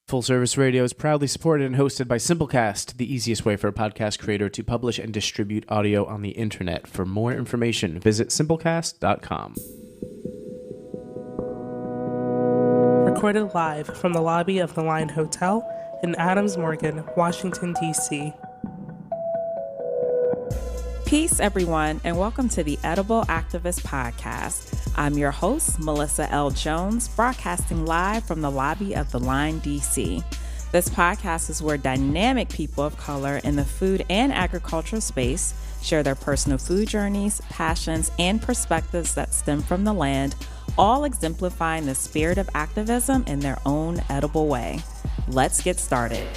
Full Service Radio is proudly supported and hosted by Simplecast, the easiest way for a podcast creator to publish and distribute audio on the internet. For more information, visit simplecast.com. Recorded live from the lobby of the Line Hotel in Adams Morgan, Washington, D.C. Peace, everyone, and welcome to the Edible Activist Podcast. I'm your host, Melissa L. Jones, broadcasting live from the lobby of the Line, D.C. This podcast is where dynamic people of color in the food and agricultural space share their personal food journeys, passions, and perspectives that stem from the land, all exemplifying the spirit of activism in their own edible way. Let's get started.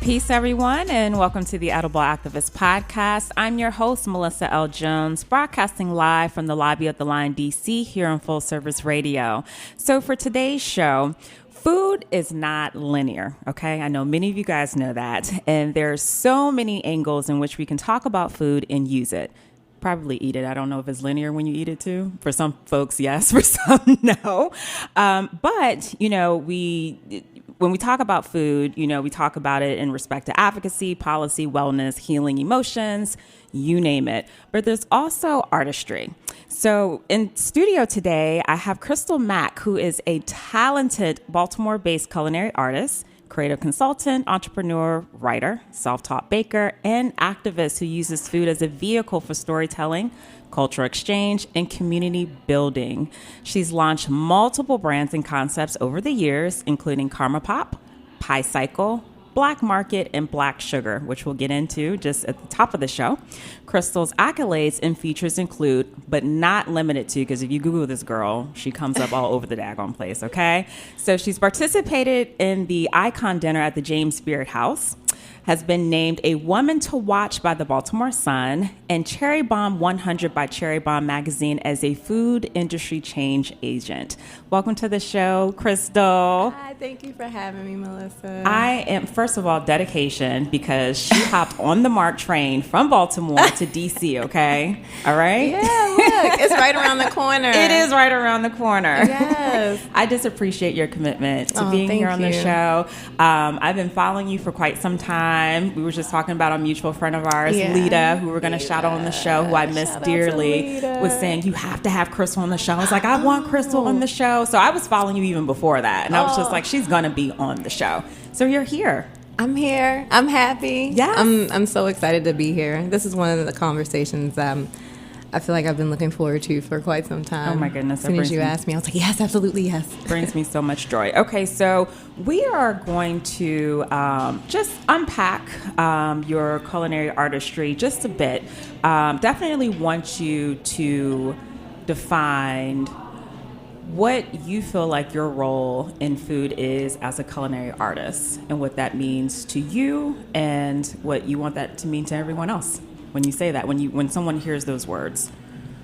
Peace, everyone, and welcome to the Edible Activist Podcast. I'm your host, Melissa L. Jones, broadcasting live from the lobby of the Line, D.C. here on Full Service Radio. So for today's show, food is not linear, okay? I know many of you guys know that, and there's so many angles in which we can talk about food and use it. Probably eat it. I don't know if it's linear when you eat it too. For some folks, yes. For some, no. But, you know, when we talk about food, you know, we talk about it in respect to advocacy, policy, wellness, healing emotions, you name it. But there's also artistry. So in studio today, I have Krystal Mack, who is a talented Baltimore-based culinary artist, creative consultant, entrepreneur, writer, self-taught baker, and activist who uses food as a vehicle for storytelling, cultural exchange, and community building. She's launched multiple brands and concepts over the years, including Karma Pop, Pie Cycle, Black Market, and Black Sugar, which we'll get into just at the top of the show. Krystal's accolades and features include, but not limited to, because if you Google this girl, she comes up all over the daggone place, okay? So she's participated in the Icon Dinner at the James Beard House, has been named a woman to watch by the Baltimore Sun, and Cherry Bomb 100 by Cherry Bomb Magazine as a food industry change agent. Welcome to the show, Krystal. Hi, thank you for having me, Melissa. I am, first of all, dedication, because she hopped on the MARC train from Baltimore to DC, okay? All right? Yeah, look, it's right around the corner. It is right around the corner. Yes. I just appreciate your commitment to being here on the show. I've been following you for quite some time. We were just talking about a mutual friend of ours, Lita, who we're going to shout out on the show, who I miss dearly, was saying, you have to have Krystal on the show. I was like, I want Krystal on the show. So I was following you even before that. And I was just like, she's going to be on the show. So you're here. I'm here. I'm happy. Yes. I'm so excited to be here. This is one of the conversations I feel like I've been looking forward to for quite some time. Oh my goodness. As soon as you asked me, I was like, yes, absolutely, yes. Brings me so much joy. Okay, so we are going to just unpack your culinary artistry just a bit. Definitely want you to define what you feel like your role in food is as a culinary artist, and what that means to you, and what you want that to mean to everyone else. When you say that, when someone hears those words?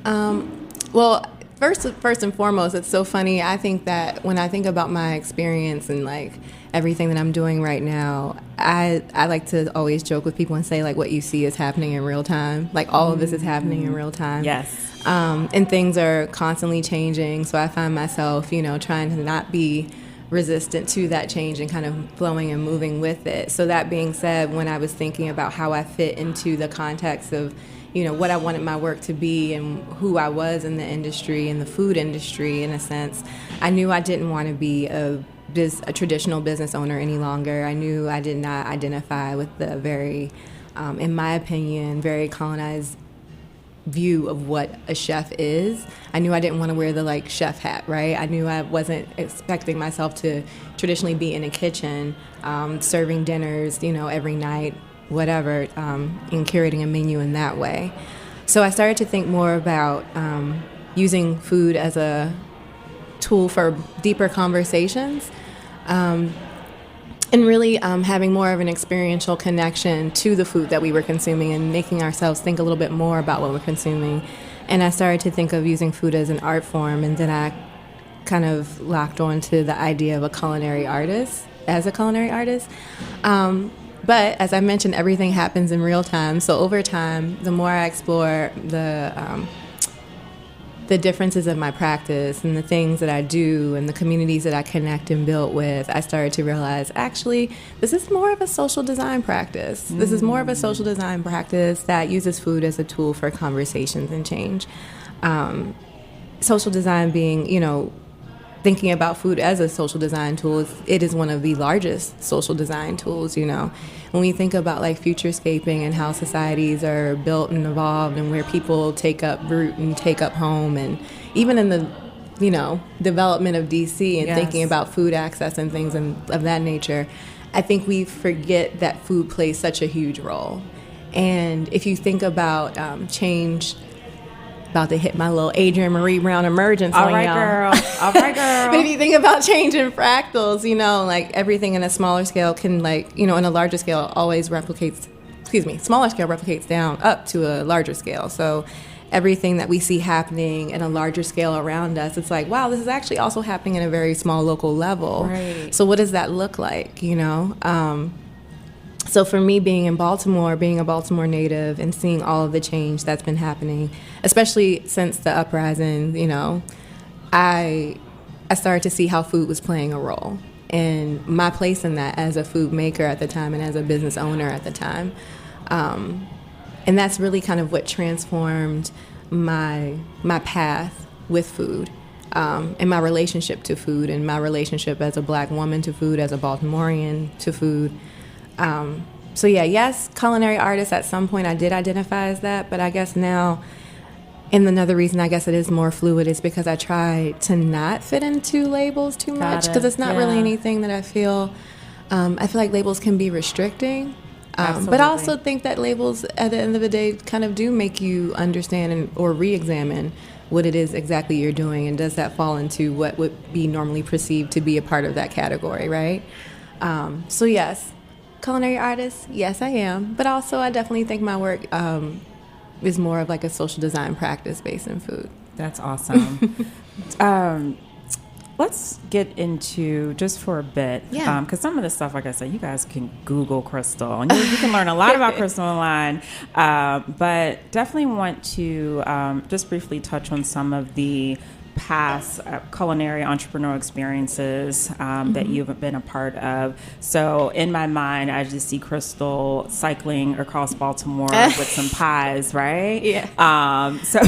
Well, first and foremost, it's so funny. I think that when I think about my experience and like everything that I'm doing right now, I like to always joke with people and say, like, what you see is happening in real time. Like, all of this is happening in real time. Yes. And things are constantly changing. So I find myself, you know, trying to not be resistant to that change and kind of flowing and moving with it. So that being said, when I was thinking about how I fit into the context of, you know, what I wanted my work to be and who I was in the industry, in the food industry, in a sense, I knew I didn't want to be a traditional business owner any longer. I knew I did not identify with the very, in my opinion, very colonized view of what a chef is. I knew I didn't want to wear the like chef hat, right? I knew I wasn't expecting myself to traditionally be in a kitchen, serving dinners, you know, every night, whatever, and curating a menu in that way. So I started to think more about using food as a tool for deeper conversations, and really having more of an experiential connection to the food that we were consuming and making ourselves think a little bit more about what we're consuming. And I started to think of using food as an art form, and then I kind of locked on to the idea of a culinary artist. But as I mentioned, everything happens in real time. So over time, the more I explore the differences of my practice and the things that I do and the communities that I connect and build with, I started to realize, actually, this is more of a social design practice. This is more of a social design practice that uses food as a tool for conversations and change. Social design being, thinking about food as a social design tool, it is one of the largest social design tools, When we think about like futurescaping and how societies are built and evolved and where people take up root and take up home, and even in the, development of DC and thinking about food access and things of that nature, I think we forget that food plays such a huge role. And if you think about change, about to hit my little Adrienne Marie Brown emergence on y'all. All right, girl. But if you think about change in fractals, like everything in a smaller scale can in a larger scale always smaller scale replicates down up to a larger scale. So everything that we see happening in a larger scale around us, it's like, wow, this is actually also happening in a very small local level. Right. So what does that look like, So for me, being in Baltimore, being a Baltimore native and seeing all of the change that's been happening, especially since the uprising, I started to see how food was playing a role and my place in that as a food maker at the time and as a business owner at the time. And that's really kind of what transformed my path with food, and my relationship to food and my relationship as a Black woman to food, as a Baltimorean to food. So yes, culinary artist, at some point I did identify as that, but I guess now, and another reason I guess it is more fluid is because I try to not fit into labels too much, because it's not really anything that I feel like labels can be restricting. But I also think that labels at the end of the day kind of do make you understand or re-examine what it is exactly you're doing, and does that fall into what would be normally perceived to be a part of that category, right? So yes, culinary artist, yes I am, but also I definitely think my work is more of like a social design practice based in food. That's awesome. Let's get into, just for a bit, because some of the stuff, like I said, you guys can Google Krystal, and you can learn a lot about Krystal online, but definitely want to just briefly touch on some of the past culinary entrepreneurial experiences that you've been a part of. So in my mind, I just see Krystal cycling across Baltimore with some pies, right? Yeah. So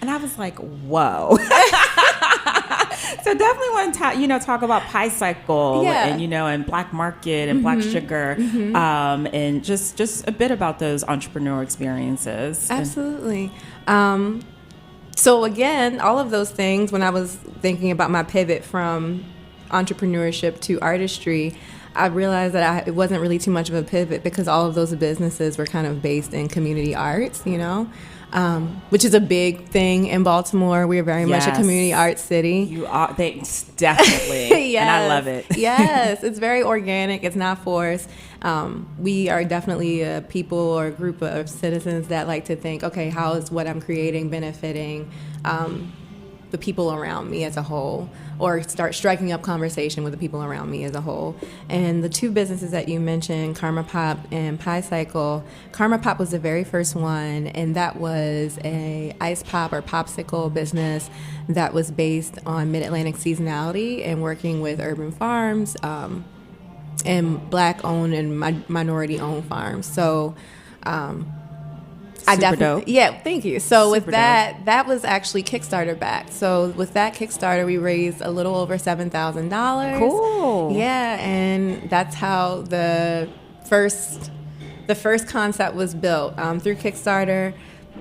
and I was like, whoa. So definitely want to talk about Pie Cycle and Black Market and Black Sugar, and just a bit about those entrepreneurial experiences. Absolutely. So again, all of those things, when I was thinking about my pivot from entrepreneurship to artistry, I realized that it wasn't really too much of a pivot, because all of those businesses were kind of based in community arts, which is a big thing in Baltimore. We are very much a community arts city. You are, definitely, yes. And I love it. Yes, it's very organic. It's not forced. We are definitely a people or a group of citizens that like to think, okay, how is what I'm creating benefiting the people around me as a whole, or start striking up conversation with the people around me as a whole. And the two businesses that you mentioned, Karma Pop and Pie Cycle, Karma Pop was the very first one, and that was a ice pop or popsicle business that was based on Mid-Atlantic seasonality and working with urban farms and Black-owned and minority-owned farms. So I definitely, dope. Yeah, thank you. So Super with that was actually Kickstarter backed. So with that Kickstarter, we raised a little over $7,000. Cool. Yeah, and that's how the first concept was built through Kickstarter.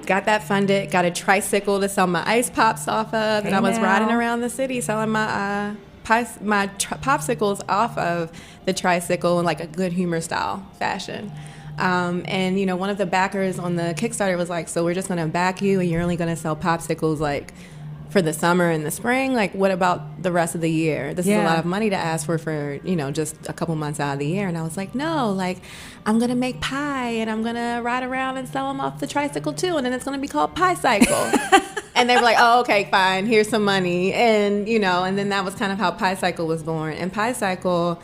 Got that funded. Got a tricycle to sell my ice pops off of, and I was riding around the city selling my popsicles off of the tricycle in like a good humor style fashion. And one of the backers on the Kickstarter was like, so we're just going to back you and you're only going to sell popsicles like for the summer and the spring. Like, what about the rest of the year? This is a lot of money to ask for just a couple months out of the year. And I was like, no, like I'm going to make pie and I'm going to ride around and sell them off the tricycle too. And then it's going to be called Pie Cycle. And they were like, oh, okay, fine, here's some money. And, and then that was kind of how Pie Cycle was born. And Pie Cycle,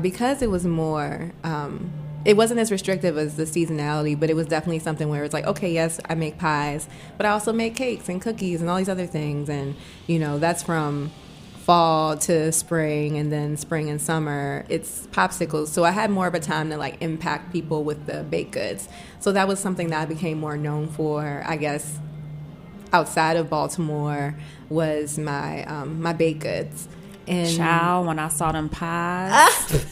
because it was more, it wasn't as restrictive as the seasonality, but it was definitely something where it's like, okay, yes, I make pies, but I also make cakes and cookies and all these other things. And, that's from fall to spring, and then spring and summer, it's popsicles. So I had more of a time to like impact people with the baked goods. So that was something that I became more known for, I guess, outside of Baltimore, was my my baked goods. And Child, when I saw them pies,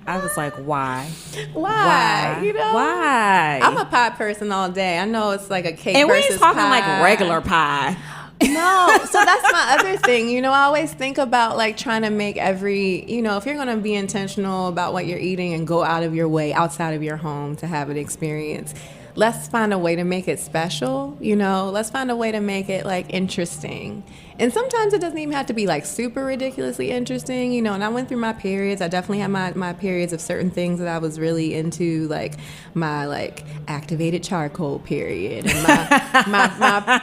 I was like, why? Why? Why? I'm a pie person all day. I know it's like a cake and we versus ain't talking pie. like regular pie. No, so that's my other thing. I always think about like trying to make every, if you're going to be intentional about what you're eating and go out of your way outside of your home to have an experience, let's find a way to make it special. Let's find a way to make it like interesting. And sometimes it doesn't even have to be like super ridiculously interesting, and I went through my periods. I definitely had my periods of certain things that I was really into, like my like activated charcoal period and my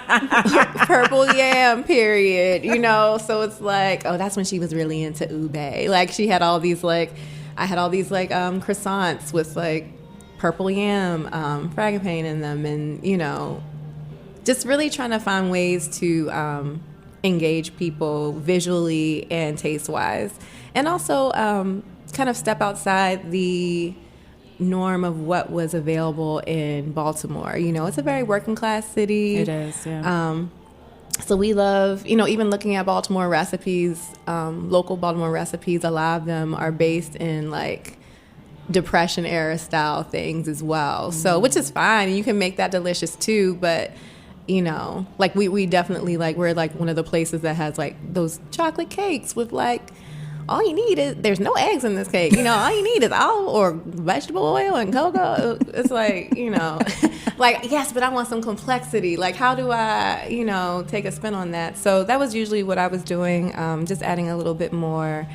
purple yam period, so it's like, oh, that's when she was really into ube. Like she had all these like, I had all these like croissants with like purple yam frangipane in them, and just really trying to find ways to engage people visually and taste-wise, and also kind of step outside the norm of what was available in Baltimore. It's a very working class city. It is, yeah. So we love, even looking at Baltimore recipes, local Baltimore recipes, a lot of them are based in like Depression era style things as well. So, which is fine. You can make that delicious too, but like we definitely like, we're like one of the places that has like those chocolate cakes with like, all you need is, there's no eggs in this cake. All you need is olive or vegetable oil and cocoa. It's like, like, yes, but I want some complexity. Like, how do I, take a spin on that? So that was usually what I was doing, just adding a little bit more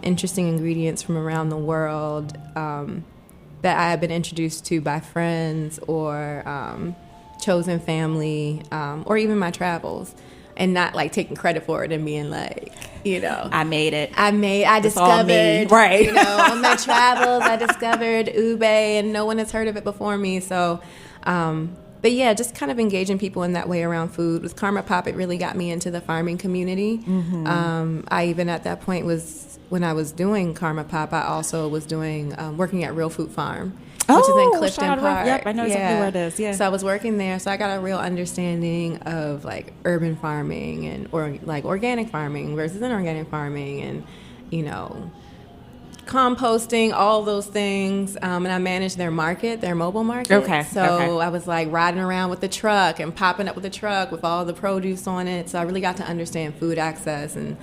interesting ingredients from around the world that I had been introduced to by friends or chosen family, or even my travels, and not like taking credit for it and being like, I made it. I discovered, right? On my travels, I discovered ube, and no one has heard of it before me. So, but yeah, just kind of engaging people in that way around food. With Karma Pop, it really got me into the farming community. Mm-hmm. I even at that point when I was doing Karma Pop, I also was doing working at Real Food Farm, which is in Clifton Park. Yep, I know exactly where it is. Yeah. So I was working there, so I got a real understanding of like urban farming or like organic farming versus inorganic farming, and composting, all those things. And I managed their mobile market. Okay. So I was like riding around with the truck and popping up with the truck with all the produce on it. So I really got to understand food access and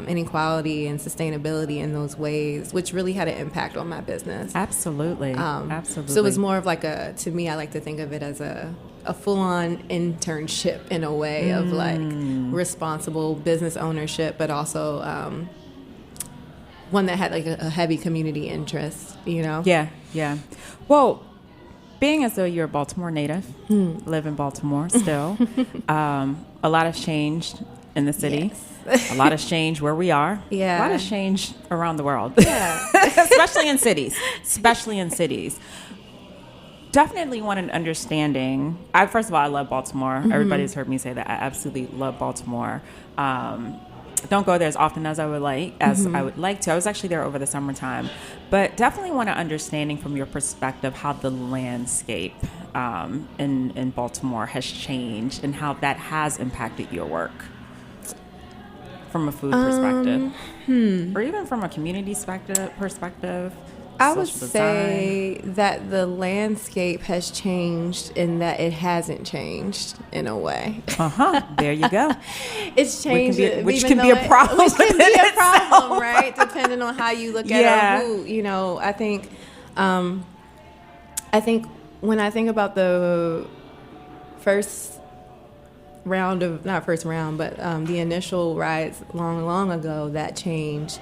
inequality and sustainability in those ways, which really had an impact on my business. Absolutely. Absolutely. So it was more of like to me, I like to think of it as a full-on internship in a way of like responsible business ownership, but also one that had like a heavy community interest, Yeah. Well, being as though you're a Baltimore native, live in Baltimore still, a lot has changed in the city. Yes. A lot has changed where we are. Yeah. A lot has changed around the world. Yeah. Especially in cities. Definitely want an understanding. First of all, I love Baltimore. Mm-hmm. Everybody's heard me say that. I absolutely love Baltimore. Don't go there as often as I would like to. I was actually there over the summertime, but definitely want an understanding from your perspective how the landscape in Baltimore has changed and how that has impacted your work from a food perspective, or even from a community perspective. I would say that the landscape has changed in that it hasn't changed in a way. There you go. It's changed, which can be a problem. Which can be a problem, right? Depending on how you look at it. I think when I think about the the initial riots long ago that changed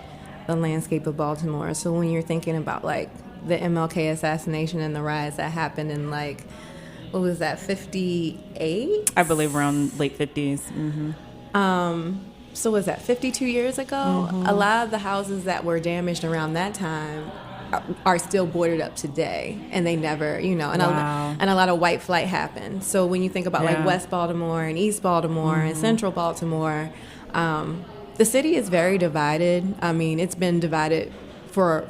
the landscape of Baltimore. So when you're thinking about like the MLK assassination and the riots that happened in like what was that, 58? I believe around late 50s. Mm-hmm. So was that 52 years ago? Mm-hmm. A lot of the houses that were damaged around that time are still boarded up today, and they never, and a lot of white flight happened. So when you think about like West Baltimore and East Baltimore and Central Baltimore, the city is very divided. I mean, it's been divided for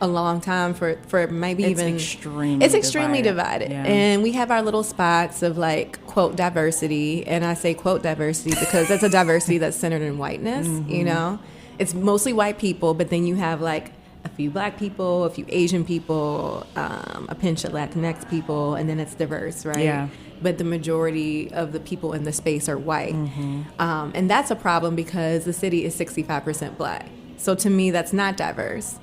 a long time, for maybe even it's extremely divided. Yeah. And we have our little spots of like, quote, diversity, and I say quote diversity because that's a diversity that's centered in whiteness. It's mostly white people, but then you have like a few black people, a few Asian people, a pinch of Latinx people, and then it's diverse, right? Yeah. But the majority of the people in the space are white. And that's a problem because the city is 65% black. So to me, that's not diverse.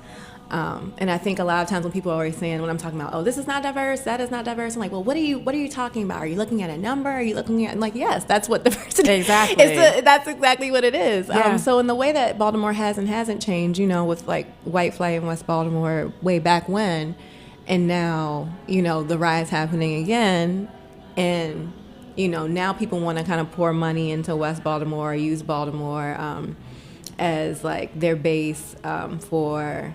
And I think a lot of times when people are always saying, when I'm talking about, oh, this is not diverse, that is not diverse, I'm like, well, what are you talking about? Are you looking at a number? Are you looking at, I'm like, yes, that's what diversity is. Exactly. That's exactly what it is. Yeah. So in the way that Baltimore has and hasn't changed, with like white flight in West Baltimore way back when, and now, the riots happening again, and, now people want to kind of pour money into West Baltimore, use Baltimore as like their base for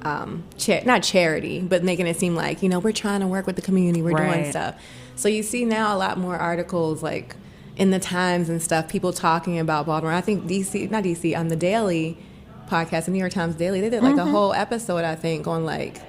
not charity, but making it seem like, we're trying to work with the community, we're doing stuff. So you see now a lot more articles like in the Times and stuff, people talking about Baltimore. I think on the Daily podcast, the New York Times Daily, they did like a whole episode, I think, on like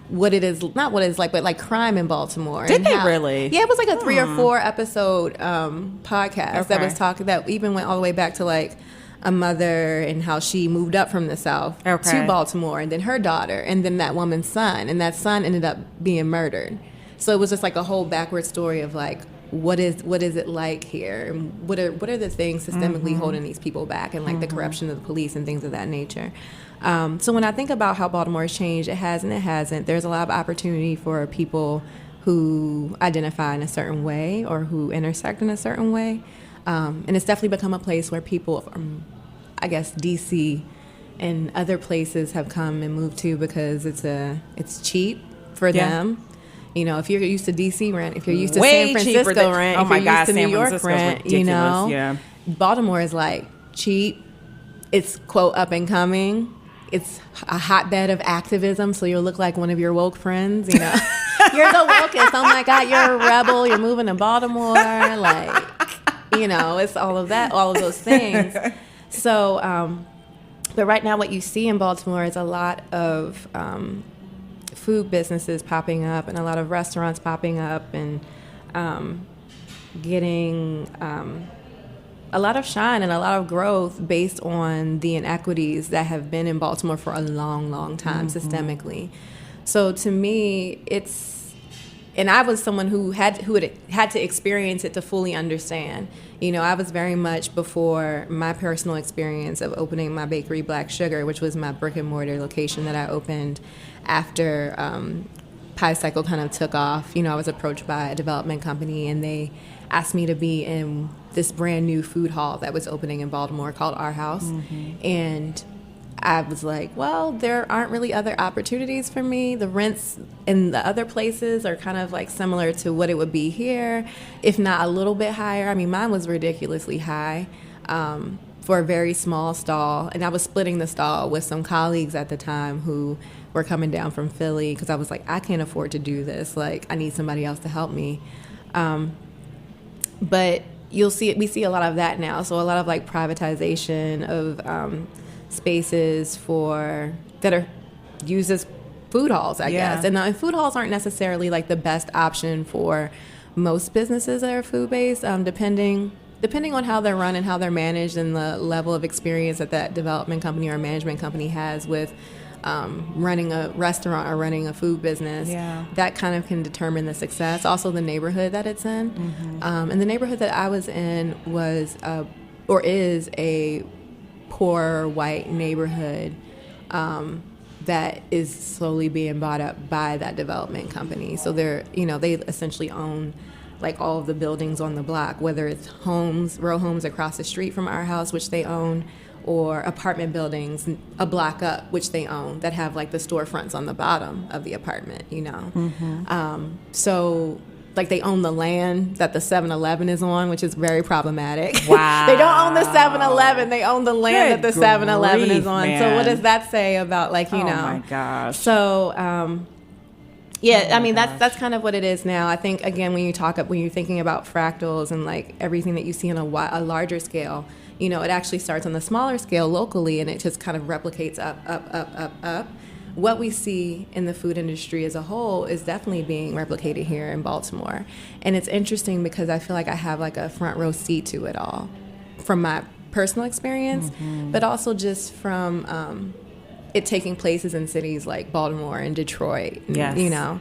what it is, not what it's like, but like crime in Baltimore. Did they really? Yeah, it was like a 3 or 4 episode podcast that even went all the way back to like a mother and how she moved up from the South to Baltimore, and then her daughter, and then that woman's son, and that son ended up being murdered. So it was just like a whole backward story of like, what is it like here, and what are the things systemically holding these people back, and like the corruption of the police and things of that nature. So when I think about how Baltimore has changed, it has and it hasn't. There's a lot of opportunity for people who identify in a certain way or who intersect in a certain way. And it's definitely become a place where people from, I guess, D.C. and other places have come and moved to because it's cheap for them. If you're used to D.C. rent, if you're used to San Francisco rent, if you're used to New York rent, Baltimore is like cheap. It's, quote, up and coming. It's a hotbed of activism, so you'll look like one of your woke friends, You're the wokest. Oh, my God, you're a rebel. You're moving to Baltimore. Like, it's all of that, all of those things. So, but right now what you see in Baltimore is a lot of food businesses popping up and a lot of restaurants popping up and getting a lot of shine and a lot of growth based on the inequities that have been in Baltimore for a long, long time systemically. So to me, and I was someone who had to experience it to fully understand. I was very much before my personal experience of opening my bakery, Black Sugar, which was my brick and mortar location that I opened after Pie Cycle kind of took off. I was approached by a development company, and they asked me to be in this brand new food hall that was opening in Baltimore called Our House. And I was like, well, there aren't really other opportunities for me. The rents in the other places are kind of like similar to what it would be here, if not a little bit higher. I mean, mine was ridiculously high for a very small stall. And I was splitting the stall with some colleagues at the time who were coming down from Philly because I was like, I can't afford to do this. Like, I need somebody else to help me. But we see a lot of that now. So a lot of like privatization of spaces that are used as food halls, I guess. And food halls aren't necessarily like the best option for most businesses that are food based, depending on how they're run and how they're managed and the level of experience that development company or management company has with running a restaurant or running a food business. That kind of can determine the success. Also the neighborhood that it's in. And the neighborhood that I was in was is a poor white neighborhood that is slowly being bought up by that development company. So they essentially own like all of the buildings on the block, whether it's row homes across the street from Our House, which they own, or apartment buildings a block up, which they own, that have like the storefronts on the bottom of the apartment, you know. So like they own the land that the 7-Eleven is on, which is very problematic. Wow. They don't own the 7-Eleven, they own the land that the 7-Eleven is on. Man. So what does that say about, like, you know? Oh my gosh. So yeah, I mean, that's kind of what it is now. I think, again, when you're thinking about fractals and like everything that you see on a larger scale, you know, it actually starts on the smaller scale locally, and it just kind of replicates up. What we see in the food industry as a whole is definitely being replicated here in Baltimore. And it's interesting because I feel like I have like a front row seat to it all from my personal experience, but also just from it taking places in cities like Baltimore and Detroit, and, you know,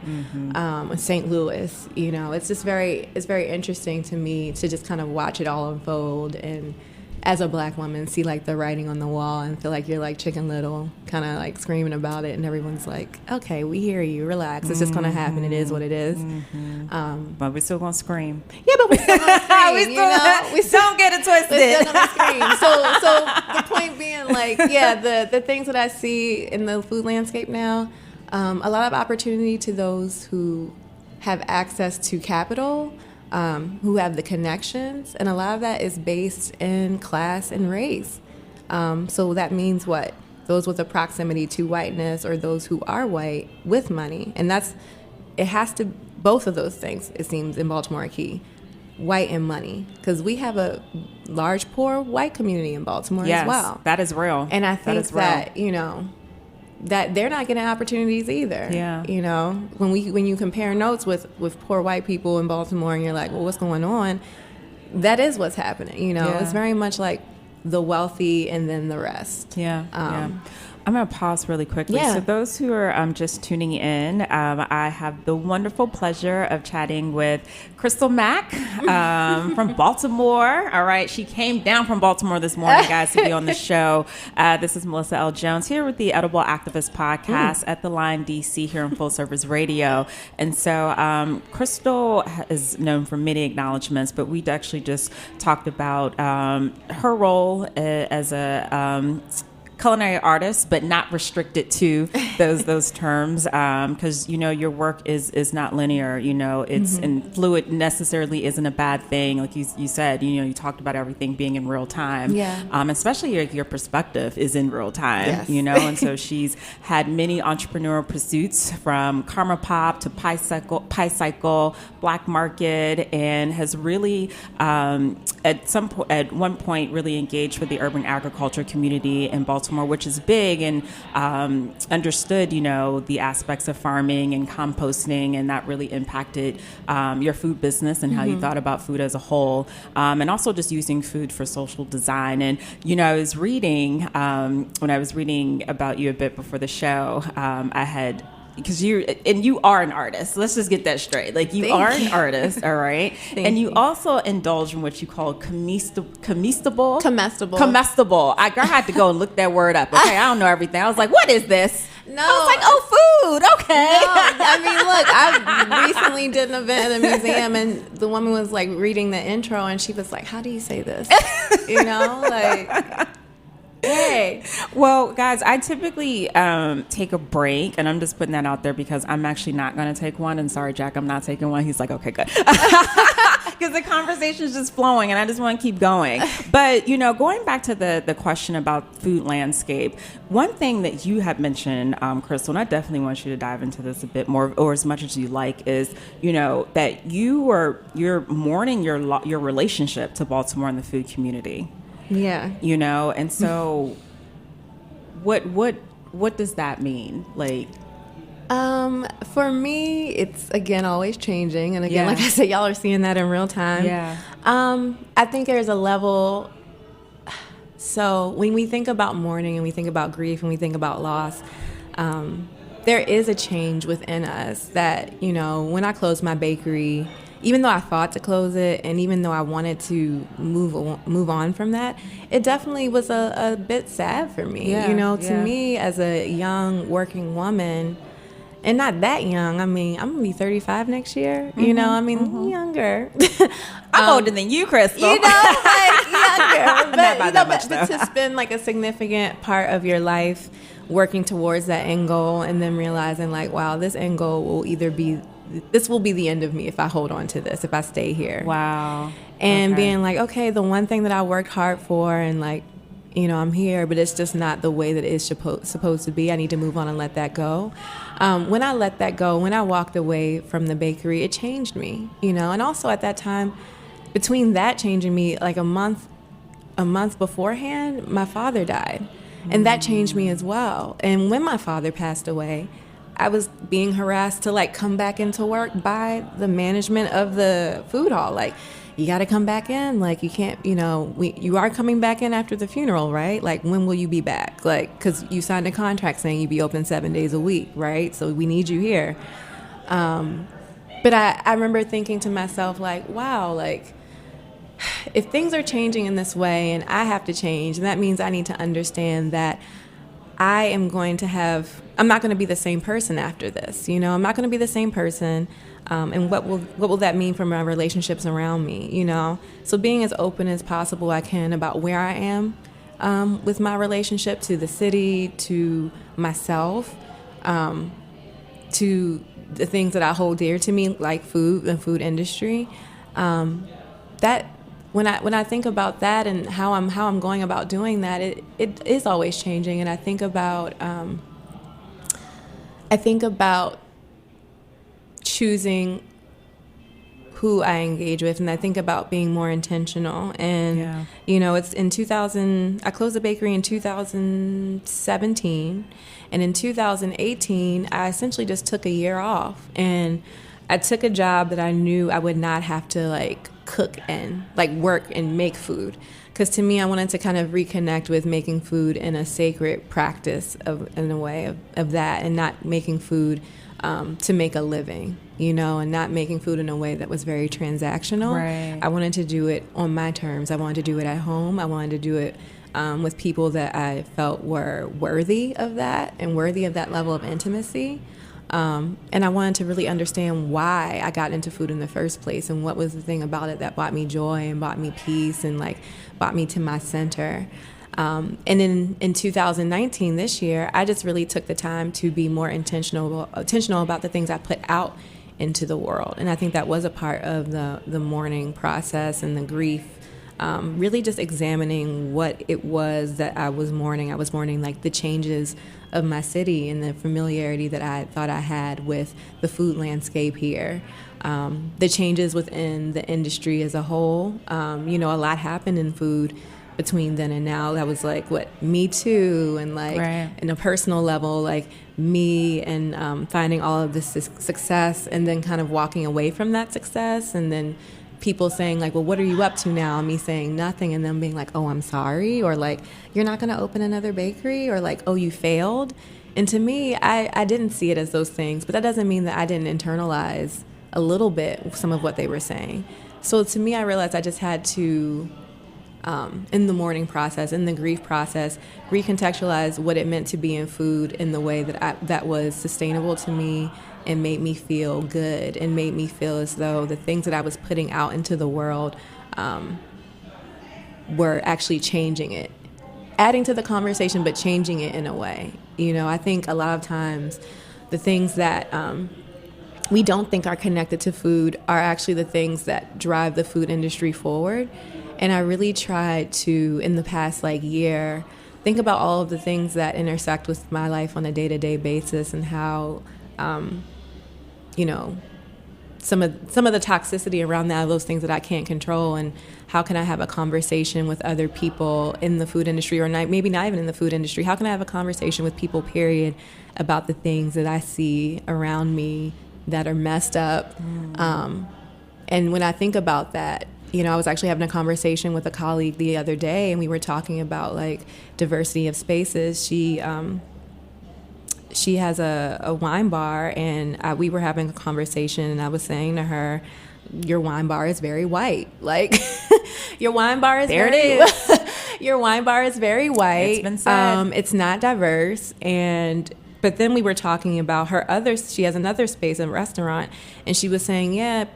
St. Louis. You know, it's very interesting to me to just kind of watch it all unfold, and as a Black woman, see like the writing on the wall and feel like you're like Chicken Little, kind of like screaming about it, and everyone's like, "Okay, we hear you. Relax. It's just gonna happen. It is what it is." But we're still gonna scream. Yeah, but we're still gonna scream. we don't get it twisted. We're still gonna scream. So the point being, like, yeah, the things that I see in the food landscape now, a lot of opportunity to those who have access to capital. Who have the connections, and a lot of that is based in class and race. So that means what? Those with a proximity to whiteness, or those who are white with money. And it has to, both of those things, it seems, in Baltimore are key. White and money. Because we have a large, poor white community in Baltimore as well. That is real. And I think that, you know, that they're not getting opportunities either. Yeah. You know, when you compare notes with poor white people in Baltimore, and you're like, well, what's going on? That is what's happening. You know, it's very much like the wealthy and then the rest. Yeah. I'm going to pause really quickly. Yeah. So those who are just tuning in, I have the wonderful pleasure of chatting with Krystal Mack from Baltimore. All right. She came down from Baltimore this morning, guys, to be on the show. This is Melissa L. Jones here with the Edible Activist podcast at the Line DC here on Full Service Radio. And so Krystal is known for many acknowledgments, but we actually just talked about her role as a culinary artist, but not restricted to those terms, because you know your work is not linear. You know, it's and fluid necessarily isn't a bad thing. Like you said, you know, you talked about everything being in real time. Especially your perspective is in real time. Yes. You know, and so she's had many entrepreneurial pursuits, from Karma Pop to Pie Cycle, Black Market, and has really at one point really engaged with the urban agriculture community in Baltimore, which is big, and understood, you know, the aspects of farming and composting, and that really impacted your food business and how you thought about food as a whole, and also just using food for social design. And, you know, I was reading, when I was reading about you a bit before the show, I had, because you are an artist. Let's just get that straight. Like, you are an artist, all right? And you also indulge in what you call comestible. I had to go and look that word up. Okay, I don't know everything. I was like, what is this? No. I was like, oh, food. Okay. No, I mean, look, I recently did an event at a museum, and the woman was like reading the intro, and she was like, how do you say this? You know, like... Hey. Well, guys, I typically take a break, and I'm just putting that out there because I'm actually not going to take one. And sorry, Jack, I'm not taking one. He's like, okay, good. Because the conversation is just flowing, and I just want to keep going. But, you know, going back to the question about food landscape, one thing that you have mentioned, Krystal, and I definitely want you to dive into this a bit more, or as much as you like, is, you know, that you're mourning your relationship to Baltimore and the food community. Yeah. You know, and so what does that mean? Like, for me, it's, again, always changing. And again, like I said, y'all are seeing that in real time. Yeah. I think there's a level. So when we think about mourning, and we think about grief, and we think about loss, there is a change within us that, you know, when I closed my bakery, even though I fought to close it, and even though I wanted to move on from that, it definitely was a bit sad for me. Yeah, you know, to me, as a young working woman, and not that young. I mean, I'm gonna be 35 next year. You know, I mean, younger. I'm older than you, Krystal. You know, like, younger. But not that much, though. To spend like a significant part of your life working towards that end goal and then realizing like, wow, this end goal will this will be the end of me if I hold on to this, if I stay here. Wow. And being like, okay, the one thing that I worked hard for and like, I'm here, but it's just not the way that it's supposed to be. I need to move on and let that go. When I let that go, when I walked away from the bakery, it changed me, And also at that time, between that changing me, like a month beforehand, my father died. And that changed me as well. And when my father passed away, I was being harassed to like come back into work by the management of the food hall. Like, you got to come back in. Like, you can't, you are coming back in after the funeral, right? Like, when will you be back? Like, because you signed a contract saying you'd be open 7 days a week, right? So we need you here. But I remember thinking to myself, like, wow, like, if things are changing in this way and I have to change, that means I need to understand that I'm not going to be the same person after this. I'm not going to be the same person. And what will that mean for my relationships around me, So being as open as possible I can about where I am with my relationship to the city, to myself, to the things that I hold dear to me, like food and food industry. That when I think about that and how I'm going about doing that, it is always changing. And I think about choosing who I engage with, and I think about being more intentional. And it's in 2000. I closed the bakery in 2017, and in 2018, I essentially just took a year off, and I took a job that I knew I would not have to like cook and like work and make food. Because to me, I wanted to kind of reconnect with making food in a sacred practice in a way of that, and not making food to make a living, and not making food in a way that was very transactional. Right. I wanted to do it on my terms. I wanted to do it at home. I wanted to do it with people that I felt were worthy of that and worthy of that level of intimacy. And I wanted to really understand why I got into food in the first place and what was the thing about it that brought me joy and brought me peace and like brought me to my center. And in 2019, this year, I just really took the time to be more intentional about the things I put out into the world. And I think that was a part of the mourning process and the grief, really just examining what it was that I was mourning. I was mourning like the changes of my city and the familiarity that I thought I had with the food landscape here. The changes within the industry as a whole. A lot happened in food between then and now. That was like Me Too, and like in a personal level, like me and finding all of this success and then kind of walking away from that success, and then people saying like, well, what are you up to now? And me saying nothing, and them being like, oh, I'm sorry, or like, you're not going to open another bakery, or like, oh, you failed. And to me, I didn't see it as those things, but that doesn't mean that I didn't internalize a little bit some of what they were saying. So to me, I realized I just had to, in the mourning process, in the grief process, recontextualize what it meant to be in food in the way that was sustainable to me and made me feel good and made me feel as though the things that I was putting out into the world were actually changing it, adding to the conversation, but changing it in a way. I think a lot of times the things that we don't think are connected to food are actually the things that drive the food industry forward. And I really tried to, in the past year, think about all of the things that intersect with my life on a day-to-day basis, and how, some of the toxicity around that, those things that I can't control, and how can I have a conversation with other people in the food industry, or maybe not even in the food industry. How can I have a conversation with people, period, about the things that I see around me that are messed up? And when I think about that, I was actually having a conversation with a colleague the other day, and we were talking about diversity of spaces. She has a wine bar, and we were having a conversation, and I was saying to her, your wine bar is very white. Your wine bar is your wine bar is very white. It's been said. It's not diverse. But then we were talking about she has another space, a restaurant, and she was saying, and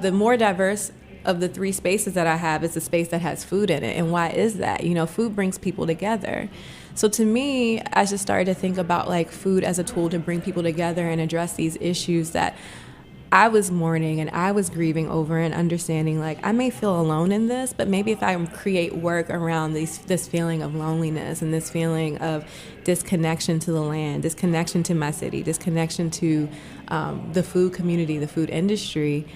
the more diverse of the 3 spaces that I have is the space that has food in it. And why is that? You know, food brings people together. So to me, I just started to think about like food as a tool to bring people together and address these issues that I was mourning and I was grieving over, and understanding like I may feel alone in this, but maybe if I create work around this feeling of loneliness and this feeling of disconnection to the land, disconnection to my city, disconnection to the food community, the food industry,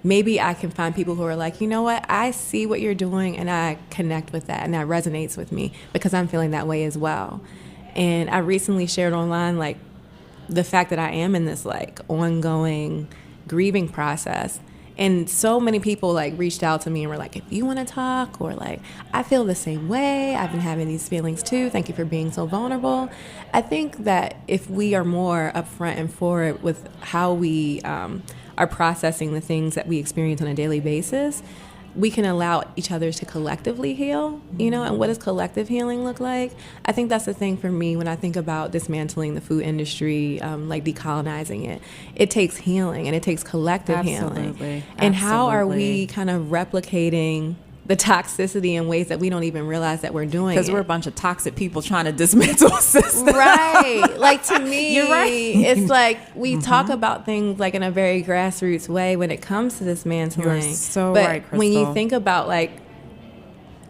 maybe I can find people who are like, you know what, I see what you're doing and I connect with that and that resonates with me because I'm feeling that way as well. And I recently shared online like the fact that I am in this like ongoing grieving process. And so many people like reached out to me and were like, if you want to talk, or like, I feel the same way. I've been having these feelings too. Thank you for being so vulnerable. I think that if we are more upfront and forward with how we are processing the things that we experience on a daily basis, we can allow each other to collectively heal, you know. And what does collective healing look like? I think that's the thing for me when I think about dismantling the food industry, like decolonizing it. It takes healing and it takes collective healing. And how are we kind of replicating the toxicity in ways that we don't even realize that we're doing? Because we're a bunch of toxic people trying to dismantle a system. Right. Like, to me, you're right. It's like we talk about things like in a very grassroots way when it comes to dismantling. You're so but right, Krystal. When you think about like,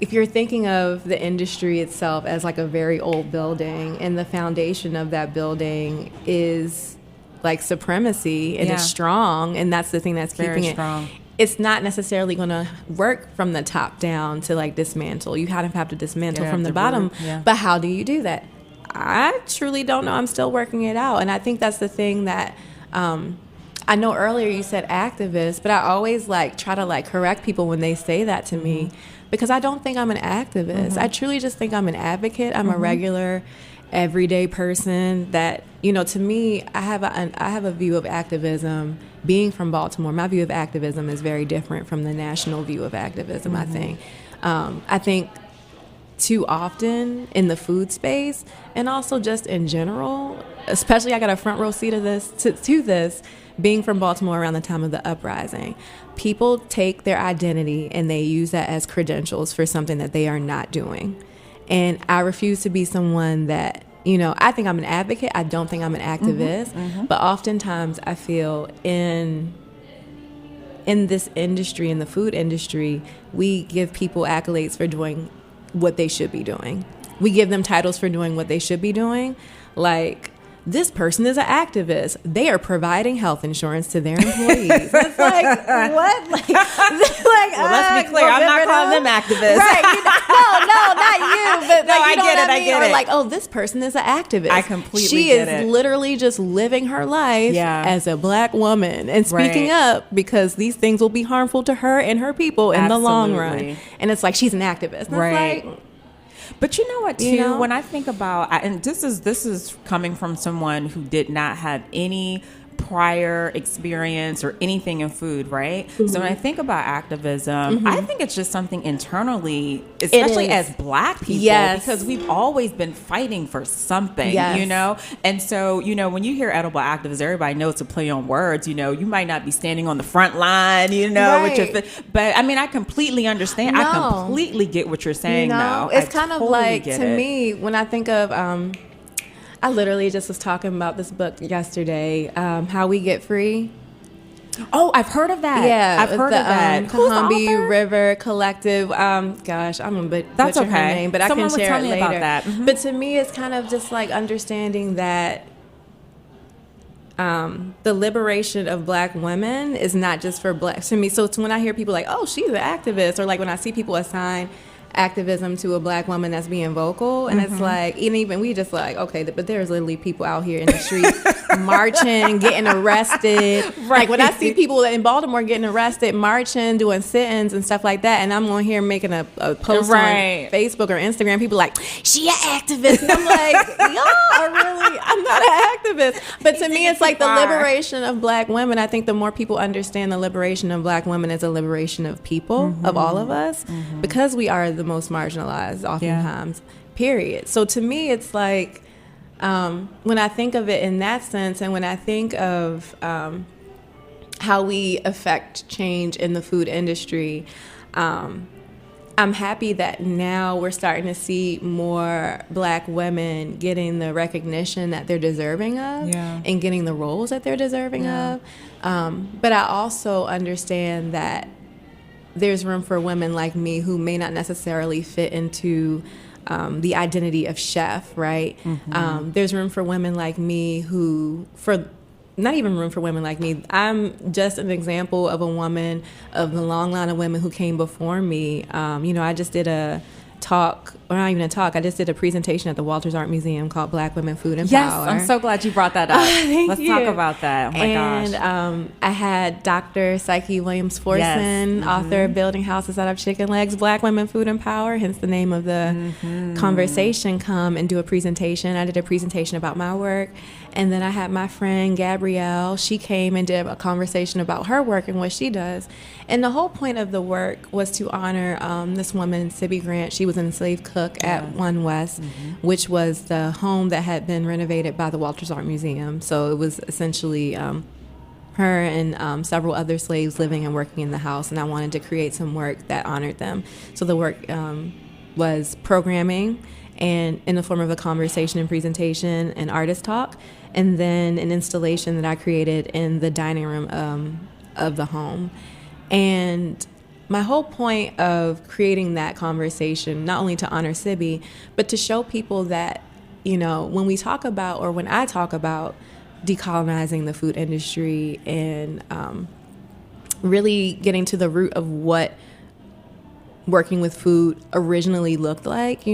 if you're thinking of the industry itself as like a very old building, and the foundation of that building is like supremacy and it's strong, and that's the thing that's keeping it strong. It's not necessarily going to work from the top down to like dismantle. You kind of have to dismantle from the bottom. But how do you do that? I truly don't know. I'm still working it out. And I think that's the thing that I know earlier you said activist, but I always like try to like correct people when they say that to me, because I don't think I'm an activist. I truly just think I'm an advocate. I'm a regular, everyday person that, you know, to me, I have a view of activism. Being from Baltimore, my view of activism is very different from the national view of activism, I think. I think too often in the food space, and also just in general, especially I got a front row seat of this to this, being from Baltimore around the time of the uprising, people take their identity and they use that as credentials for something that they are not doing. And I refuse to be someone that, you know, I think I'm an advocate. I don't think I'm an activist. But oftentimes I feel in this industry, in the food industry, we give people accolades for doing what they should be doing. We give them titles for doing what they should be doing. Like, this person is an activist. They are providing health insurance to their employees. It's like, what? Like, well, let's be clear. I'm not calling them activists. Right. No, not you. But no, like, I get it. I get it. Or like, oh, this person is an activist. I completely she get it. She is literally just living her life as a black woman and speaking up because these things will be harmful to her and her people in the long run. And it's like, she's an activist. And it's like, but you know what, too, when I think about, and this is coming from someone who did not have any prior experience or anything in food, right? So when I think about activism, I think it's just something internally, especially as Black people, because we've always been fighting for something, you know? And so, you know, when you hear edible activism, everybody knows to play on words, you know, you might not be standing on the front line, you know, but I mean, I completely understand. I completely get what you're saying now. It's kind of like, to me, when I think of, I literally just was talking about this book yesterday, How We Get Free. Oh, I've heard of that. Yeah, I've heard of that. Combahee River Collective. Gosh, I'm gonna butcher her name, but Someone I can share it later. About that. But to me, it's kind of just like understanding that the liberation of Black women is not just for Black. To me, so it's when I hear people like, "Oh, she's an activist," or like when I see people assign activism to a Black woman that's being vocal, and it's like, and even we just like, okay, but there's literally people out here in the streets marching, getting arrested. Like when I see people in Baltimore getting arrested, marching, doing sit-ins and stuff like that, and I'm on here making a post on Facebook or Instagram, people like, she an activist, and I'm like, y'all are really, I'm not an activist. But to me, it's like the liberation of Black women. I think the more people understand the liberation of Black women is a liberation of people, of all of us, because we are the most marginalized oftentimes, period. So to me, it's like, when I think of it in that sense, and when I think of how we affect change in the food industry. I'm happy that now we're starting to see more Black women getting the recognition that they're deserving of and getting the roles that they're deserving of. But I also understand that there's room for women like me who may not necessarily fit into the identity of chef, right? There's room for women like me not even room for women like me. I'm just an example of a woman of the long line of women who came before me. I just did a talk, or not even a talk, I just did a presentation at the Walters Art Museum called Black Women, Food, and Power. Yes, I'm so glad you brought that up. Let's talk about that. Oh my gosh. And I had Dr. Psyche Williams-Forson, author of Building Houses Out of Chicken Legs, Black Women, Food, and Power, hence the name of the conversation, come and do a presentation. I did a presentation about my work. And then I had my friend Gabrielle. She came and did a conversation about her work and what she does. And the whole point of the work was to honor this woman, Sibby Grant. She was an enslaved cook at One West, which was the home that had been renovated by the Walters Art Museum. So it was essentially her and several other slaves living and working in the house. And I wanted to create some work that honored them. So the work was programming and in the form of a conversation and presentation and artist talk, and then an installation that I created in the dining room of the home. And my whole point of creating that conversation, not only to honor Sibby, but to show people that, when we talk about, or when I talk about decolonizing the food industry and really getting to the root of what working with food originally looked like,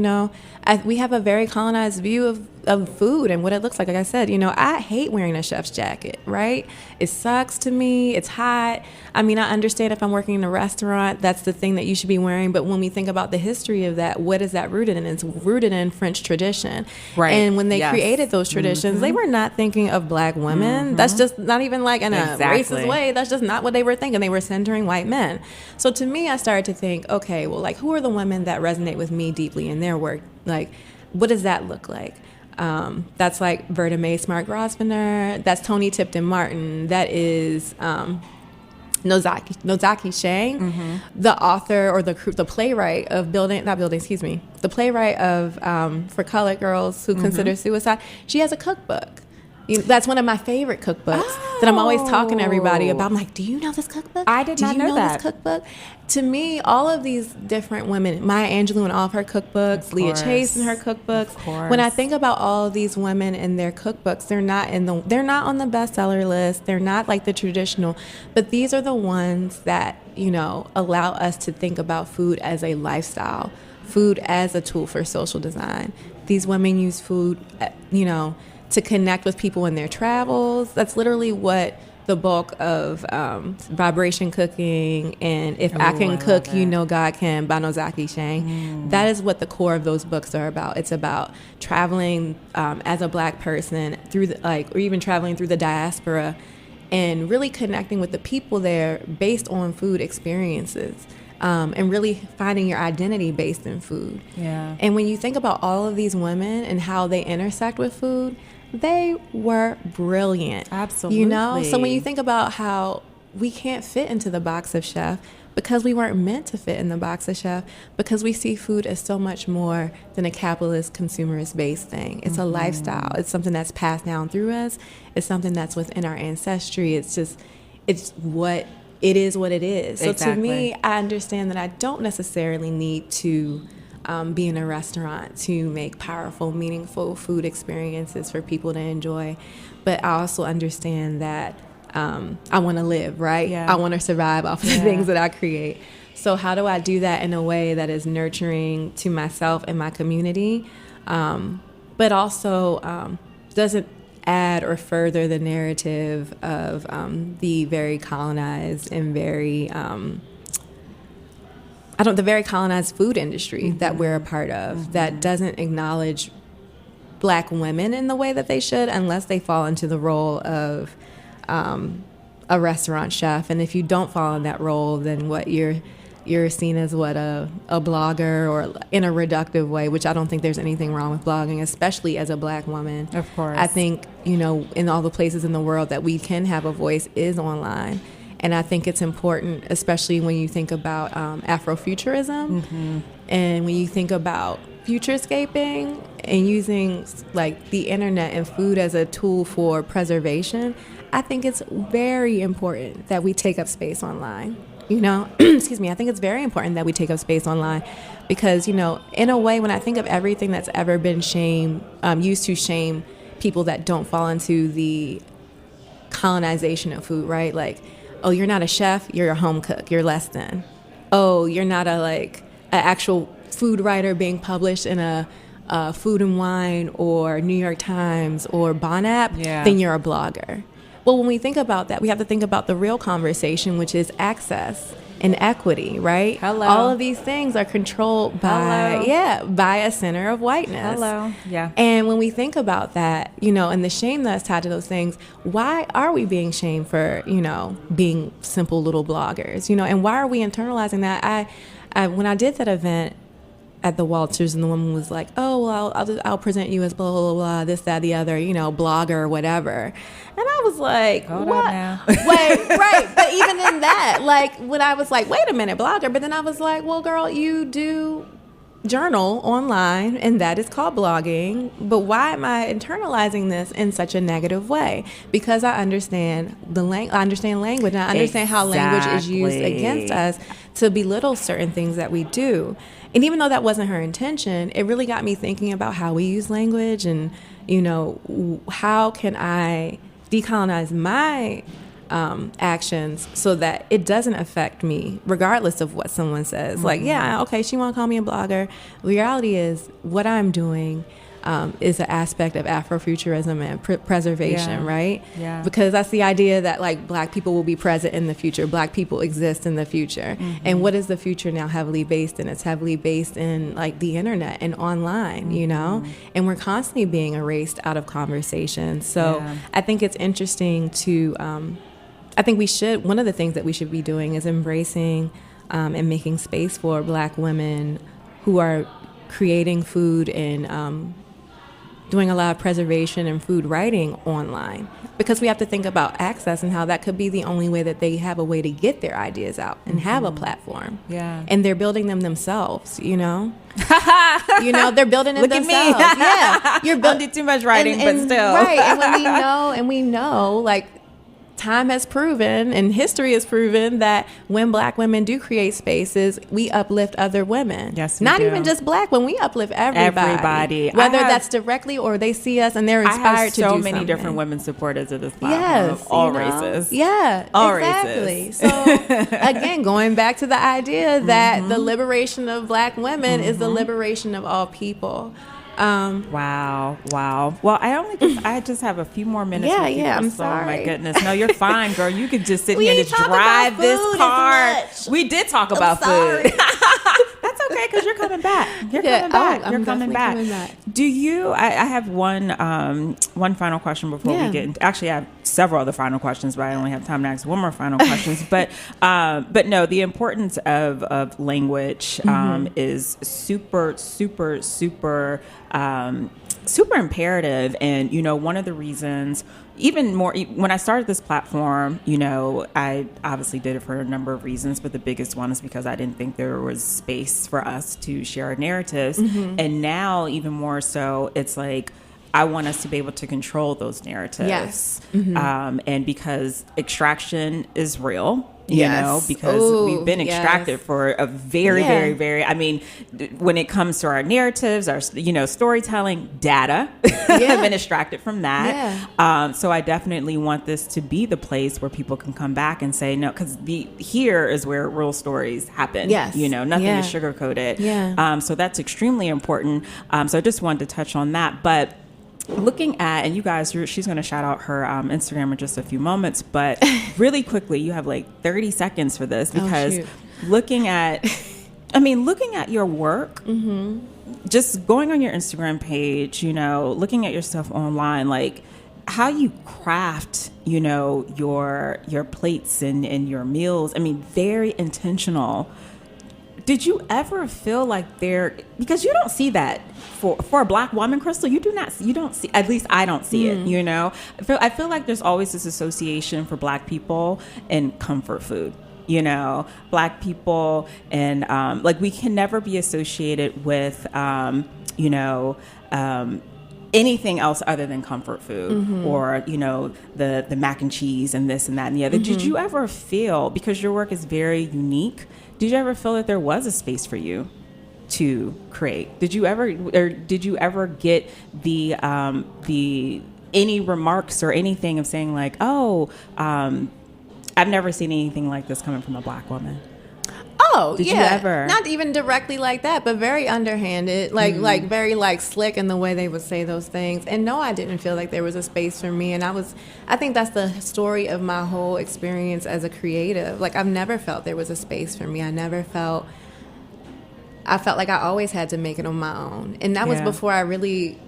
we have a very colonized view of food and what it looks like. Like I said, I hate wearing a chef's jacket, right? It sucks to me. It's hot. I mean, I understand if I'm working in a restaurant, that's the thing that you should be wearing. But when we think about the history of that, what is that rooted in? It's rooted in French tradition. Right. And when they created those traditions, they were not thinking of Black women. That's just not even like in a racist way. That's just not what they were thinking. They were centering white men. So to me, I started to think, okay, well, like, who are the women that resonate with me deeply in their work? Like, what does that look like? That's like Verda Mae Smart Grosvenor. That's Toni Tipton Martin. That is Nozaki Shang, the author or the playwright of the playwright of For Colored Girls Who Consider Suicide. She has a cookbook. That's one of my favorite cookbooks that I'm always talking to everybody about. I'm like, do you know this cookbook? I did not know that. This cookbook? To me, all of these different women, Maya Angelou and all of her cookbooks, Leah Chase and her cookbooks. When I think about all of these women and their cookbooks, they're not on the bestseller list. They're not like the traditional, but these are the ones that, allow us to think about food as a lifestyle, food as a tool for social design. These women use food, to connect with people in their travels. That's literally what the bulk of Vibration Cooking and If I Can Cook, God Can by Nozaki Shang. That is what the core of those books are about. It's about traveling as a Black person through or even traveling through the diaspora and really connecting with the people there based on food experiences. And really finding your identity based in food. Yeah. And when you think about all of these women and how they intersect with food, they were brilliant. Absolutely. So when you think about how we can't fit into the box of chef because we weren't meant to fit in the box of chef, because we see food as so much more than a capitalist, consumerist-based thing. It's a lifestyle. It's something that's passed down through us. It's something that's within our ancestry. It's what it is. So to me, I understand that I don't necessarily need to be in a restaurant to make powerful, meaningful food experiences for people to enjoy. But I also understand that I want to live, right? Yeah. I want to survive off of the things that I create. So how do I do that in a way that is nurturing to myself and my community, but also doesn't add or further the narrative of the very colonized and the very colonized food industry that we're a part of, that doesn't acknowledge Black women in the way that they should unless they fall into the role of a restaurant chef. And if you don't fall in that role, then you're seen as a blogger, or in a reductive way, which I don't think there's anything wrong with blogging, especially as a Black woman. Of course. I think, in all the places in the world that we can have a voice is online. And I think it's important, especially when you think about Afrofuturism, and when you think about futurescaping and using like the internet and food as a tool for preservation. I think it's very important that we take up space online. Excuse me, I think it's very important that we take up space online because, in a way, when I think of everything that's ever been used to shame people that don't fall into the colonization of food, right? Like, oh, you're not a chef, you're a home cook, you're less than. Oh, you're not an actual food writer being published in a Food and Wine or New York Times or Bon App, then you're a blogger. Well, when we think about that, we have to think about the real conversation, which is access and equity, right? Hello. All of these things are controlled by a center of whiteness. Hello. Yeah. And when we think about that, and the shame that's tied to those things, why are we being shamed for, being simple little bloggers, and why are we internalizing that? I when I did that event at the Walters, and the woman was like, oh, well, I'll present you as blah, blah, blah, this, that, the other, blogger, whatever. And I was like, hold what? on now. Wait, right. But even in that, when I was like, wait a minute, blogger. But then I was like, well, girl, you do journal online, and that is called blogging. But why am I internalizing this in such a negative way? Because I understand I understand language, and I understand how language is used against us to belittle certain things that we do. And even though that wasn't her intention, it really got me thinking about how we use language and, how can I decolonize my actions so that it doesn't affect me regardless of what someone says. Like, yeah, okay, she want to call me a blogger. The reality is what I'm doing is an aspect of Afrofuturism and preservation, right? Yeah. Because that's the idea that Black people will be present in the future. Black people exist in the future. And what is the future now heavily based in? It's heavily based in the internet and online, and we're constantly being erased out of conversation. So I think it's interesting to, I think one of the things that we should be doing is embracing and making space for Black women who are creating food and doing a lot of preservation and food writing online, because we have to think about access and how that could be the only way that they have a way to get their ideas out and have a platform. Yeah. And they're building them themselves, they're building it Look themselves. At me. Yeah. You're building too much writing, but still. Right. And we know, time has proven and history has proven that when Black women do create spaces, we uplift other women. Yes, we Not do. even just Black women, we uplift everybody. Whether that's directly or they see us and they're inspired to do something. I have so many different women supporters of this platform. Yes, all races. Yeah, all exactly. races. So again, going back to the idea that the liberation of Black women is the liberation of all people. Wow. Well, I just have a few more minutes. Yeah. I'm sorry. Oh my goodness. No, you're fine, girl. You could just sit here and just drive this car. We did talk about food. That's okay, because you're coming back. You're coming back. Do you? I have one final question before we get into. Actually, I have several other final questions, but I only have time to ask one more final question. But no, the importance of language is super imperative. And one of the reasons, even more when I started this platform, I obviously did it for a number of reasons, but the biggest one is because I didn't think there was space for us to share our narratives. And now even more so, it's like I want us to be able to control those narratives. Yes. And because extraction is real. Because we've been extracted for a very, very, very, when it comes to our narratives, our, storytelling, data, have been extracted from that. Yeah. So I definitely want this to be the place where people can come back and say, no, because here is where real stories happen. Yes. Nothing is sugar-coated. Yeah. So that's extremely important. So I just wanted to touch on that. But looking at, and you guys, she's going to shout out her Instagram in just a few moments, but really quickly, you have 30 seconds for this, because looking at your work, just going on your Instagram page, looking at your stuff online, how you craft, your plates and your meals. Very intentional. did you ever feel like because you don't see that for a Black woman, Krystal, you don't see, at least I don't see it, you know? I feel like there's always this association for Black people and comfort food. You know, Black people and like we can never be associated with, you know, anything else other than comfort food or, you know, the mac and cheese and this and that and the other. Did you ever feel, because your work is very unique, did you ever feel that there was a space for you to create? Did you ever get the any remarks or anything of saying like, oh, I've never seen anything like this coming from a Black woman? Oh, Did yeah. you ever? Not even directly like that, but very underhanded, like very like slick in the way they would say those things. And no, I didn't feel like there was a space for me. And I think that's the story of my whole experience as a creative. Like I've never felt there was a space for me. I felt like I always had to make it on my own. And that was before I really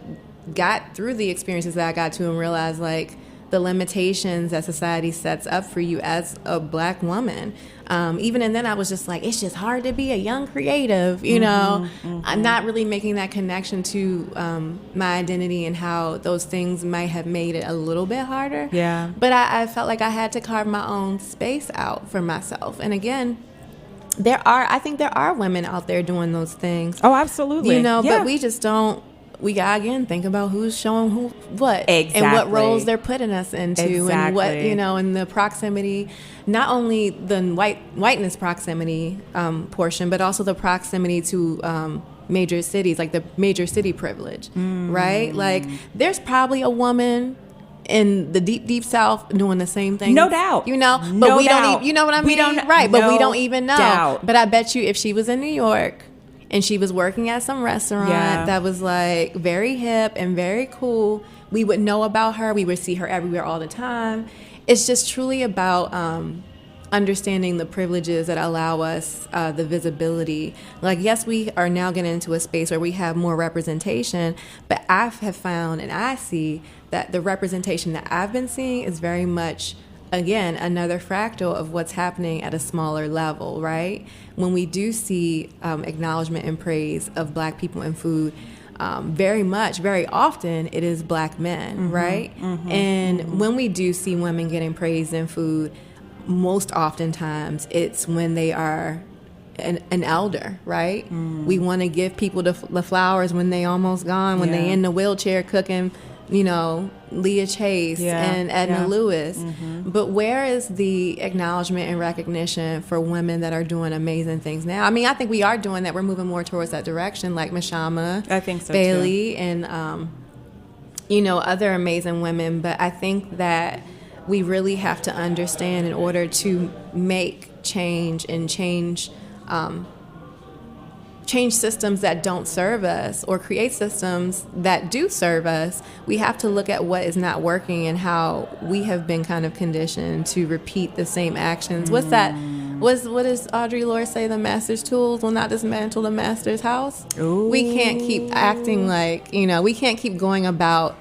got through the experiences that I got to and realized like the limitations that society sets up for you as a Black woman. Even and then I was just like, it's just hard to be a young creative, you know. I'm not really making that connection to my identity and how those things might have made it a little bit harder. Yeah. But I felt like I had to carve my own space out for myself. And again, I think there are women out there doing those things. Oh, absolutely. You know, yeah. but we just don't. We gotta again think about who's showing who what Exactly. and what roles they're putting us into and what, you know, and the proximity, not only the whiteness proximity portion, but also the proximity to major cities, like the major city privilege, right? Like there's probably a woman in the deep South doing the same thing. No doubt. You know, but No we doubt. don't even, you know what I mean? We don't- right, but we no don't even know. doubt. But I bet you if she was in New York and she was working at some restaurant that was like very hip and very cool, we would know about her. We would see her everywhere all the time. It's just truly about understanding the privileges that allow us the visibility. Like, yes, we are now getting into a space where we have more representation, but I have found and I see that the representation that I've been seeing is very much, again, another fractal of what's happening at a smaller level, right? When we do see acknowledgement and praise of Black people in food, very often it is Black men, right? And when we do see women getting praised in food, most oftentimes it's when they are an elder, right? We want to give people the flowers when they almost gone, when they in the wheelchair cooking, you know, Leah Chase and Edna Lewis. But where is the acknowledgement and recognition for women that are doing amazing things now? I mean, I think we are doing that. We're moving more towards that direction, like Mashama, I think so Bailey, too. and you know, other amazing women. But I think that we really have to understand, in order to make change and change systems that don't serve us or create systems that do serve us, we have to look at what is not working and how we have been kind of conditioned to repeat the same actions. What's that? What does Audre Lorde say? The master's tools will not dismantle the master's house. Ooh. We can't keep acting like, you know, we can't keep going about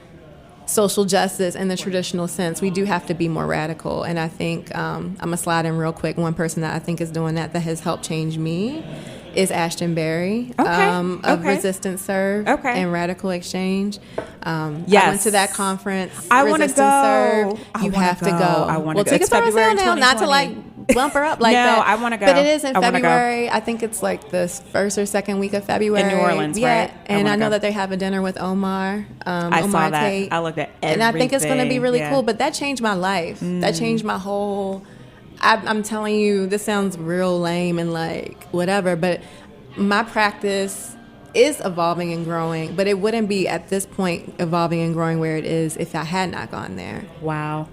social justice in the traditional sense. We do have to be more radical. And I think I'm going to slide in real quick. One person that I think is doing that has helped change me is Ashton Berry of Resistance Serve and Radical Exchange. I went to that conference. I want to go. Serve. You have to go. I want to go. Tickets are on sale now. Not to like bump her up like no, that. I want to go. But it is in February. I think it's like the first or second week of February. In New Orleans, right? And I know that they have a dinner with Omar. I Omar saw that. Tate. I looked at everything. And I think it's going to be really cool. But that changed my life. That changed my whole... I'm telling you, this sounds real lame and like whatever, but my practice is evolving and growing, but it wouldn't be at this point evolving and growing where it is if I had not gone there. Wow.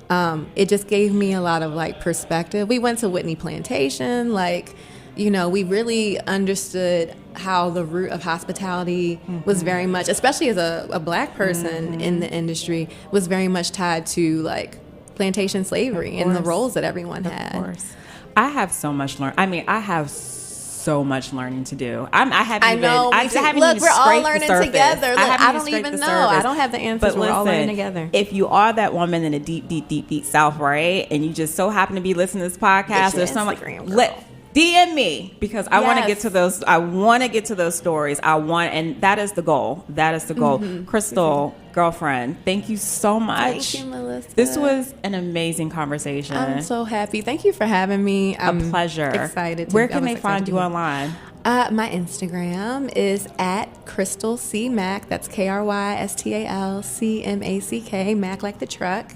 It just gave me a lot of like perspective. We went to Whitney Plantation, like, you know, we really understood how the root of hospitality was very much, especially as a Black person in the industry, was very much tied to like plantation slavery and the roles that everyone had. Of course. I have so much I have so much learning to do. I haven't Look, we're all learning together. Look, I don't even know. I don't have the answers. But we're listen, all learning together. If you are that woman in the deep South, right, and you just so happen to be listening to this podcast, or someone, DM me because I want to get Yes. to those. I want to get to those stories. And that is the goal. That is the goal. Krystal, girlfriend, thank you so much. Thank you, Melissa. This was an amazing conversation. I'm so happy. Thank you for having me. I'm pleasure. Excited. Where can they find you online? My Instagram is at Krystal C Mack. That's KRYSTALCMACK, Mack like the truck.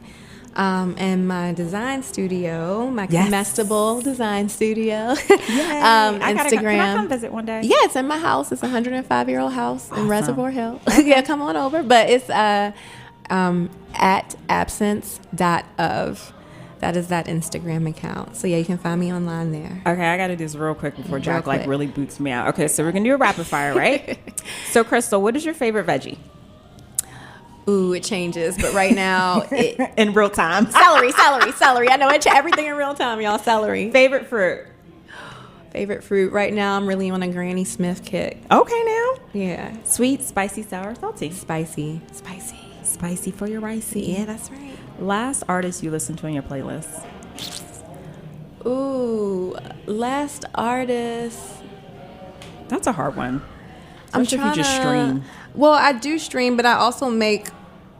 And my design studio, my comestible design studio. Instagram. Can I come visit one day? Yeah, it's in my house. It's a 105-year-old house in Reservoir Hill. Yeah, come on over. But it's at absence.of. That is that Instagram account. So, yeah, you can find me online there. Okay, I got to do this real quick before Jack really boots me out. Okay, so we're going to do a rapid fire, right? So, Krystal, what is your favorite veggie? Ooh, it changes. But right now, in real time. Celery. I know everything in real time, y'all. Celery. Favorite fruit? Favorite fruit. Right now, I'm really on a Granny Smith kick. Okay, now. Yeah. Sweet, spicy, sour, salty. Spicy. Spicy for your ricey. Yeah, that's right. Last artist you listen to on your playlist? Ooh, last artist. That's a hard one. I'm Especially trying if you just stream. Well, I do stream, but I also make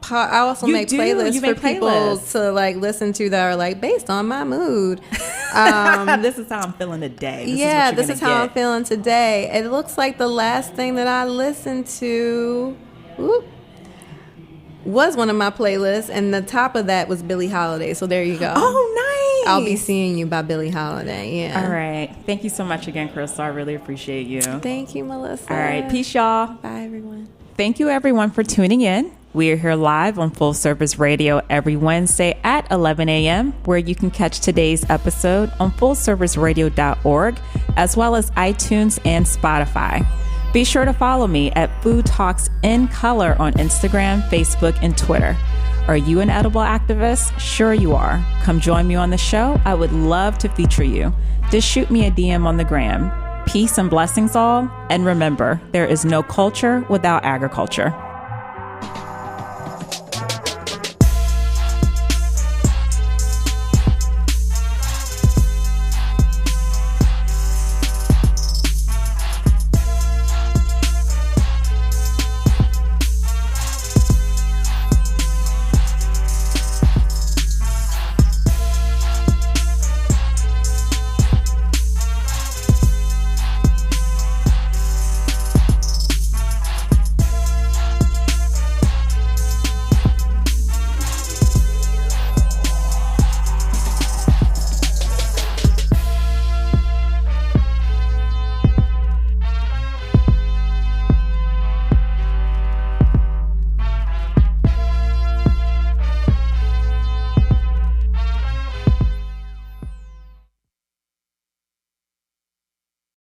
playlists for people to like listen to that are like based on my mood. This is how I'm feeling today. This is how I'm feeling today. It looks like the last thing that I listened to was one of my playlists, and the top of that was Billie Holiday. So there you go. Oh, nice. I'll Be Seeing You by Billie Holiday. Yeah. All right. Thank you so much again, Krystal. I really appreciate you. Thank you, Melissa. All right. Peace, y'all. Bye, everyone. Thank you, everyone, for tuning in. We are here live on Full Service Radio every Wednesday at 11 a.m., where you can catch today's episode on fullserviceradio.org, as well as iTunes and Spotify. Be sure to follow me at Food Talks in Color on Instagram, Facebook, and Twitter. Are you an edible activist? Sure you are. Come join me on the show. I would love to feature you. Just shoot me a DM on the gram. Peace and blessings all. And remember, there is no culture without agriculture.